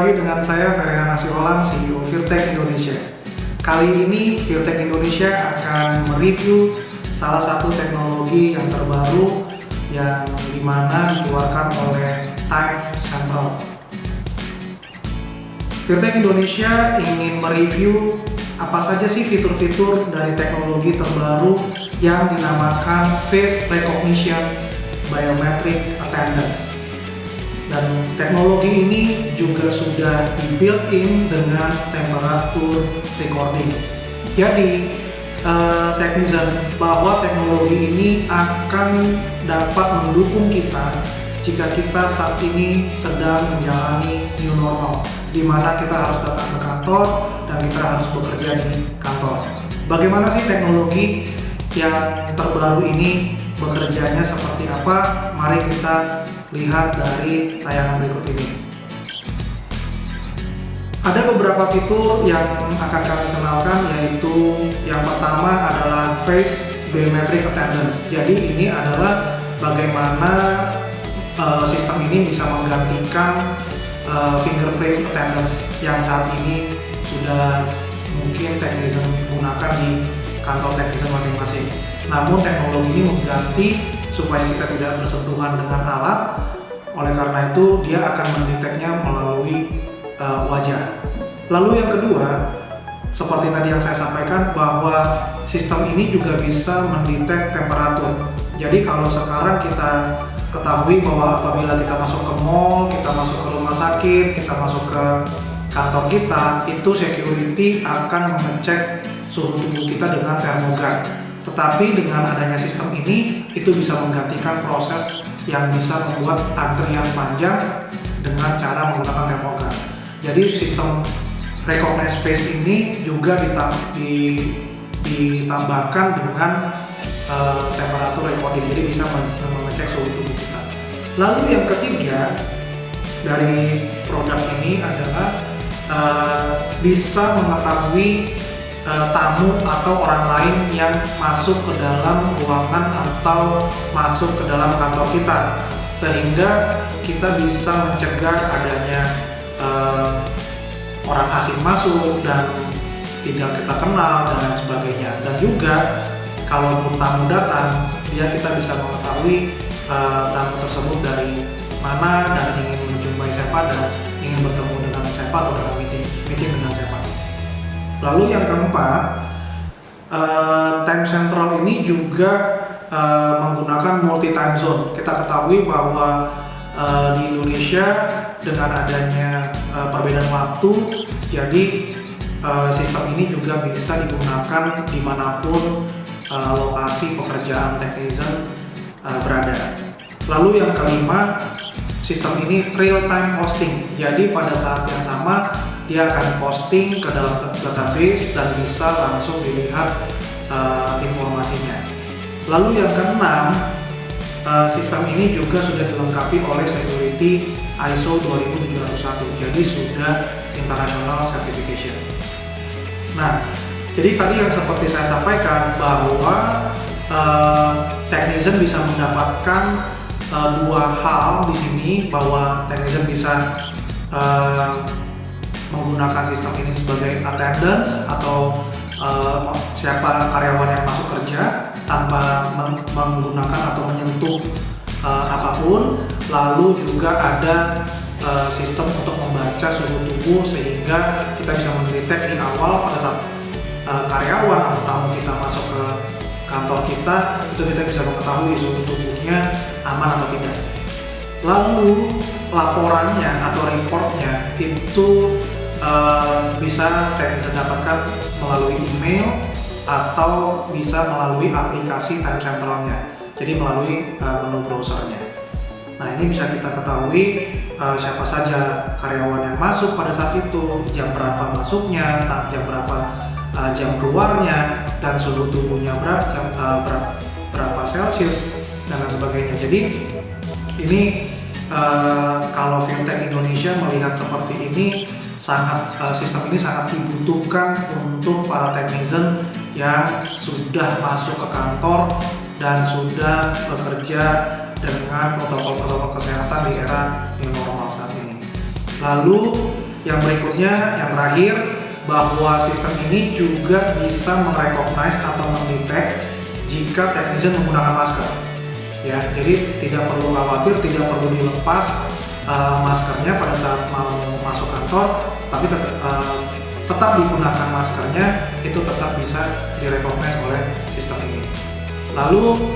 lagi dengan saya Ferdinand Nasiholan, CEO Virtek Indonesia. Kali ini Virtek Indonesia akan mereview salah satu teknologi yang terbaru yang dimana dikeluarkan oleh Time Central. Virtek Indonesia ingin mereview apa saja sih fitur-fitur dari teknologi terbaru yang dinamakan Face Recognition Biometric Attendance. Dan teknologi ini juga sudah di-built-in dengan temperatur recording. Jadi, teknisian bahwa teknologi ini akan dapat mendukung kita jika kita saat ini sedang menjalani new normal, di mana kita harus datang ke kantor dan kita harus bekerja di kantor. Bagaimana sih teknologi yang terbaru ini bekerjanya seperti apa? Mari kita lihat dari tayangan berikut ini. Ada beberapa fitur yang akan kami kenalkan, yaitu yang pertama adalah Face Biometric Attendance. Jadi ini adalah bagaimana sistem ini bisa menggantikan fingerprint attendance yang saat ini sudah mungkin teknisian gunakan di kantor teknisian masing-masing. Namun teknologi ini mengganti supaya kita tidak bersentuhan dengan alat. Oleh karena itu dia akan mendeteknya melalui wajah. Lalu yang kedua, seperti tadi yang saya sampaikan, bahwa sistem ini juga bisa mendetek temperatur. Jadi kalau sekarang kita ketahui bahwa apabila kita masuk ke mall, kita masuk ke rumah sakit, kita masuk ke kantor kita, itu security akan mengecek suhu tubuh kita dengan termogan. Tetapi dengan adanya sistem ini, itu bisa menggantikan proses yang bisa membuat antrian panjang dengan cara menggunakan termogan. Jadi sistem Recognize Face ini juga ditambahkan dengan temperatur recording, jadi bisa mengecek suhu tubuh kita. Lalu yang ketiga dari produk ini adalah bisa mengetahui tamu atau orang lain yang masuk ke dalam ruangan atau masuk ke dalam kantor kita, sehingga kita bisa mencegah adanya orang asing masuk dan tidak kita kenal dan lain sebagainya. Dan juga kalaupun tamu datang, kita bisa mengetahui tamu tersebut dari mana dan ingin menjumpai siapa dan ingin bertemu dengan siapa atau dengan meeting dengan siapa. Lalu yang keempat, Time Central ini juga menggunakan multi time zone. Kita ketahui bahwa di Indonesia dengan adanya perbedaan waktu, jadi sistem ini juga bisa digunakan dimanapun lokasi pekerjaan teknisian berada. Lalu yang kelima, sistem ini real time posting. Jadi pada saat yang sama dia akan posting ke dalam database dan bisa langsung dilihat informasinya. Lalu yang keenam, sistem ini juga sudah dilengkapi oleh security ISO 27701, jadi sudah international certification. Nah, jadi tadi yang seperti saya sampaikan bahwa teknisian bisa mendapatkan dua hal di sini, bahwa teknisian bisa menggunakan sistem ini sebagai attendance atau siapa karyawan yang masuk kerja tanpa menggunakan atau menyentuh apapun. Lalu juga ada sistem untuk membaca suhu tubuh, sehingga kita bisa mendetek di awal pada saat karyawan atau tamu kita masuk ke kantor kita, itu kita bisa mengetahui suhu tubuhnya aman atau tidak. Lalu laporannya atau reportnya itu bisa teknisian dapatkan melalui email atau bisa melalui aplikasi Time Centralnya, jadi melalui menu browsernya. Nah, ini bisa kita ketahui siapa saja karyawan yang masuk pada saat itu, jam berapa masuknya, jam berapa jam keluarnya, dan suhu tubuhnya berapa Celsius dan lain sebagainya. Jadi ini kalau Virtek Indonesia melihat seperti ini, sistem ini sangat dibutuhkan untuk para teknisian yang sudah masuk ke kantor dan sudah bekerja dengan protokol-protokol kesehatan di era new normal saat ini. Lalu Yang berikutnya, yang terakhir, bahwa sistem ini juga bisa merecognize atau mendetek jika technician menggunakan masker. Ya, jadi tidak perlu khawatir, tidak perlu dilepas maskernya pada saat mau masuk kantor, tapi tetap digunakan maskernya, itu tetap bisa direcognize oleh sistem ini. Lalu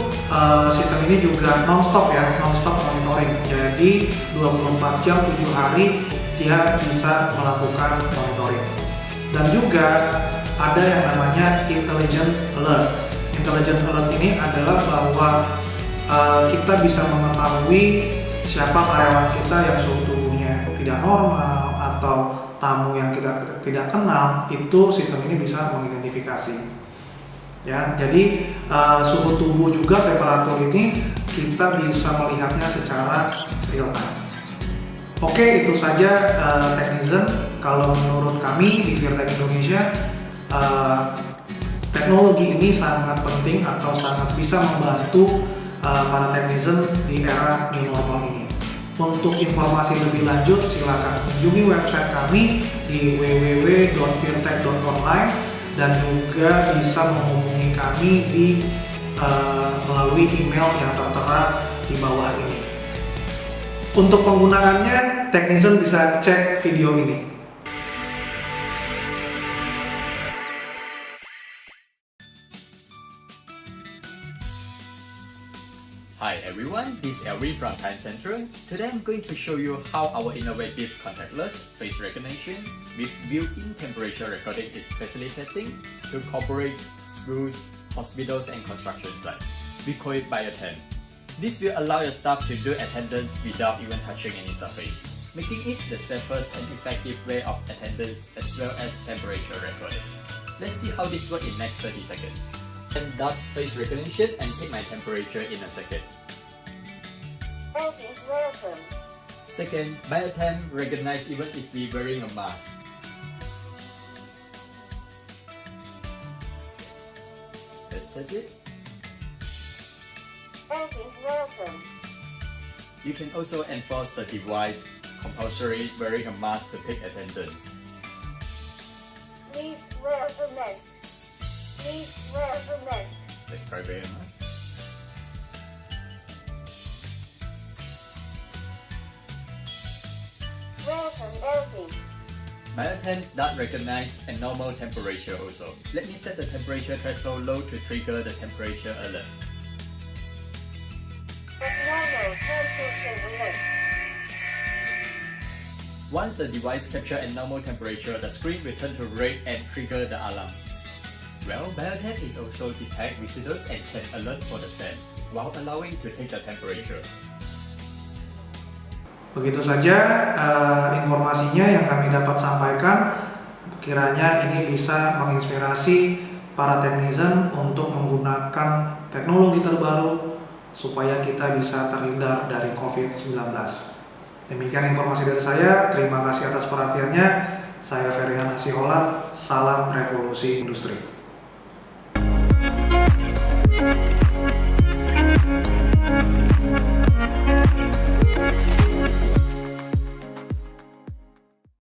sistem ini juga non-stop ya, non-stop monitoring. Jadi 24 jam 7 hari dia bisa melakukan monitoring. Dan juga ada yang namanya intelligence alert. Intelligence alert ini adalah bahwa kita bisa mengetahui siapa karyawan kita yang suhu tubuhnya tidak normal atau tamu yang kita tidak kenal, itu sistem ini bisa mengidentifikasi. Ya, jadi suhu tubuh juga temperatur ini kita bisa melihatnya secara real time. Oke, itu saja Technizen. Kalau menurut kami di Virtek Indonesia, teknologi ini sangat penting atau sangat bisa membantu para technician di era new normal ini. Untuk informasi lebih lanjut, silakan kunjungi website kami di www.virtek.online dan juga bisa menghubungi kami di melalui email yang tertera di bawah ini. Untuk penggunaannya, technician bisa cek video ini. Hi everyone, this is Elvin from Time Central. Today I'm going to show you how our innovative contactless face recognition with built-in temperature recording is facilitating to corporate, schools, hospitals and construction sites. We call it BioTem. This will allow your staff to do attendance without even touching any surface, making it the safest and effective way of attendance as well as temperature recording. Let's see how this works in next 30 seconds. And does face recognition and take my temperature in a second. Welcome. Second, BioTem recognize even if we wearing a mask. Let's test it. Welcome. You can also enforce the device compulsory wearing a mask to take attendance. Please wear the mask. Please wear the mask. Let's try wearing a mask. Welcome, Elvin. BioTem does recognize a normal temperature also. Let me set the temperature threshold low to trigger the temperature alert. Normal temperature alert. Once the device captures a normal temperature, the screen will turn to red and trigger the alarm. Well, BioTem it also detect visitors and can alert for the same, while allowing to take the temperature. Begitu saja informasinya yang kami dapat sampaikan. Kiranya ini bisa menginspirasi para technician untuk menggunakan teknologi terbaru supaya kita bisa terhindar dari COVID-19. Demikian informasi dari saya. Terima kasih atas perhatiannya. Saya Ferdinand Asiholan. Salam revolusi industri.